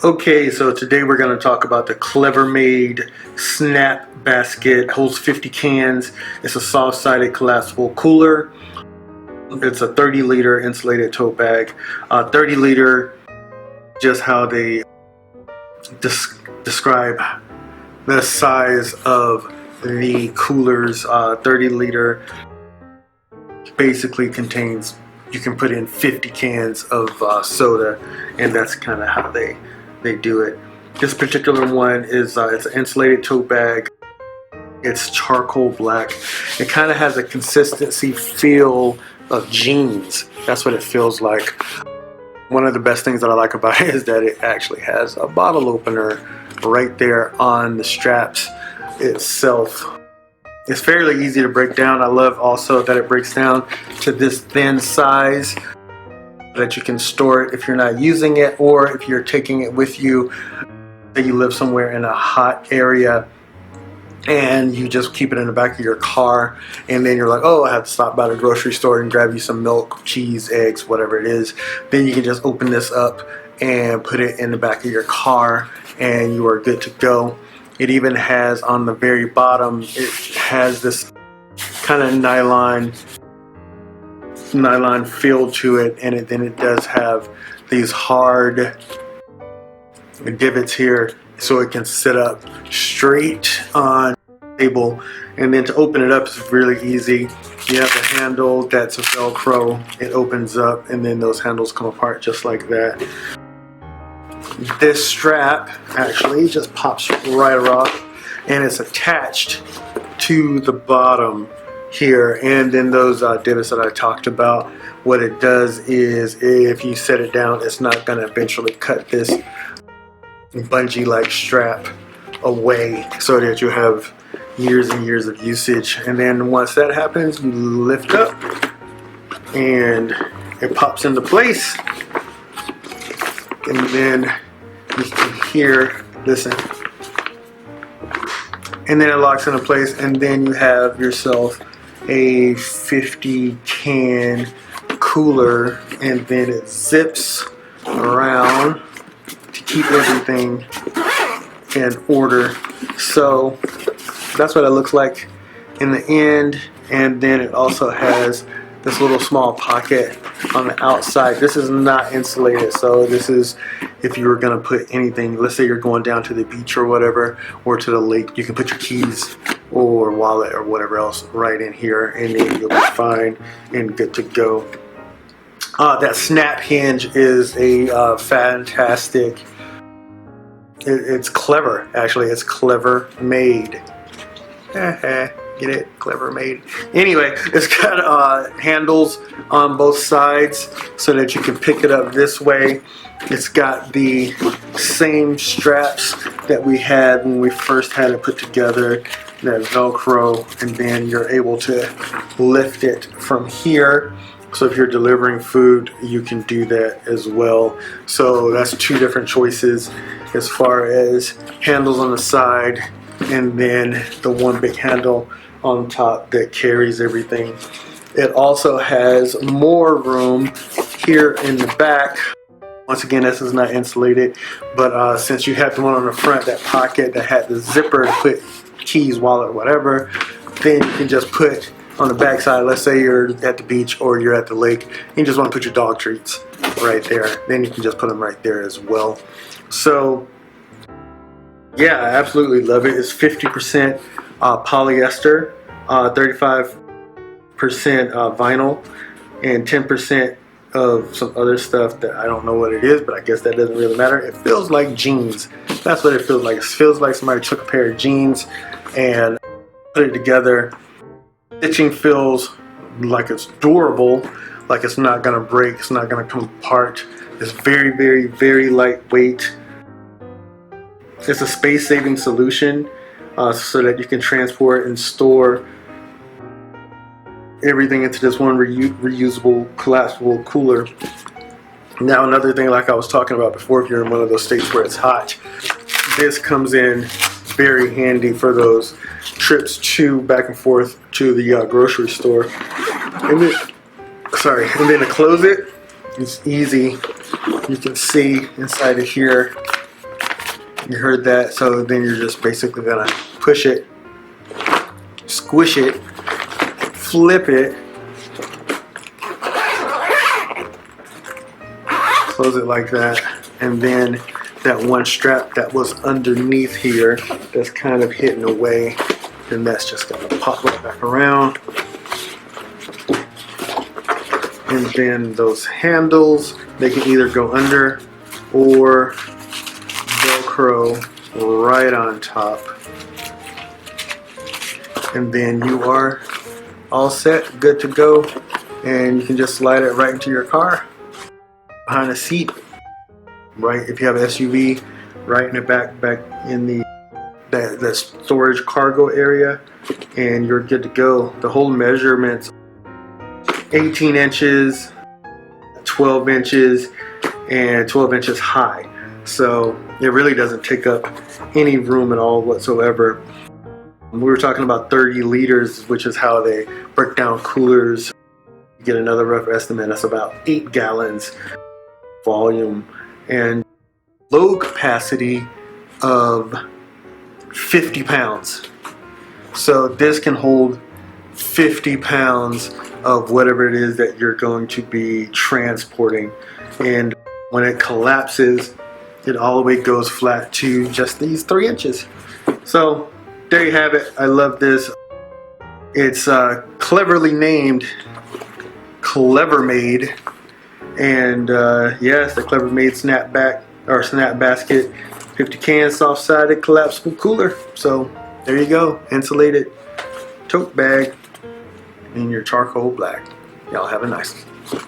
Okay, so today we're going to talk about the CleverMade Snap Basket. It holds 50 cans. It's a soft-sided collapsible cooler. It's a 30-liter insulated tote bag. 30-liter, just how they describe the size of the coolers. 30-liter basically contains, you can put in 50 cans of soda, and that's kind of how they do it. This particular one is it's an insulated tote bag. It's charcoal black. It kind of has a consistency feel of jeans. That's what it feels like. One of the best things that I like about it is that it actually has a bottle opener right there on the straps itself. It's fairly easy to break down. I love also that it breaks down to this thin size that you can store it if you're not using it, or if you're taking it with you, that you live somewhere in a hot area and you just keep it in the back of your car, and then you're like, oh, I have to stop by the grocery store and grab you some milk, cheese, eggs, whatever it is. Then you can just open this up and put it in the back of your car and you are good to go. It even has on the very bottom, it has this kind of nylon feel to it, and then it does have these hard divots here so it can sit up straight on the table. And then to open it up is really easy. You have the handle that's a Velcro. It opens up and then those handles come apart just like that. This strap actually just pops right off, and it's attached to the bottom here, and then those divots that I talked about. What it does is, if you set it down, it's not going to eventually cut this bungee like strap away, so that you have years and years of usage. And then once that happens, you lift up and it pops into place, and then you can hear, listen, and then it locks into place, and then you have yourself a 50 can cooler, and then it zips around to keep everything in order. So that's what it looks like in the end. And then it also has this little small pocket on the outside. This is not insulated, so this is if you were going to put anything, let's say you're going down to the beach or whatever, or to the lake, you can put your keys or wallet or whatever else right in here, and then you'll be fine and good to go. That SnapHinge is a fantastic, it's clever, actually. It's CleverMade. Get it? CleverMade. Anyway, it's got handles on both sides so that you can pick it up this way. It's got the same straps that we had when we first had it put together, that Velcro, and then you're able to lift it from here. So if you're delivering food, you can do that as well. So that's two different choices as far as handles on the side, and then the one big handle on top that carries everything. It also has more room here in the back. Once again, this is not insulated, but since you had the one on the front, that pocket that had the zipper to put keys, wallet, whatever, then you can just put on the back side, let's say you're at the beach or you're at the lake, and you just want to put your dog treats right there, then you can just put them right there as well. So yeah, I absolutely love it. It's 50% polyester, 35% vinyl, and 10% of some other stuff that I don't know what it is, but I guess that doesn't really matter. It feels like jeans. That's what it feels like. It feels like somebody took a pair of jeans and put it together. Stitching feels like it's durable, like it's not gonna break, it's not gonna come apart. It's very, very, very lightweight. It's a space-saving solution so that you can transport and store everything into this one reusable, collapsible cooler. Now, another thing, like I was talking about before, if you're in one of those states where it's hot, this comes in very handy for those trips back and forth to the grocery store. And then, and then to close it, It's easy. You can see inside of here. You heard that, so then you're just basically gonna push it, squish it, flip it, close it like that, and then that one strap that was underneath here that's kind of hidden away, then that's just gonna pop right back around. And then those handles, they can either go under or Velcro right on top. And then you are all set, good to go. And you can just slide it right into your car, behind the seat, right? If you have an SUV, right in the back in the storage cargo area, and you're good to go. The whole measurements 18 inches, 12 inches, and 12 inches high. So it really doesn't take up any room at all whatsoever. We were talking about 30 liters, which is how they break down coolers. You get another rough estimate, that's about 8 gallons volume, and load capacity of 50 pounds. So this can hold 50 pounds of whatever it is that you're going to be transporting. And when it collapses, it all the way goes flat to just these 3 inches. So there you have it. I love this. It's cleverly named CleverMade, and yes, the CleverMade snapback or snap basket 50 can soft-sided collapsible cooler. So there you go, insulated tote bag in your charcoal black. Y'all have a nice one.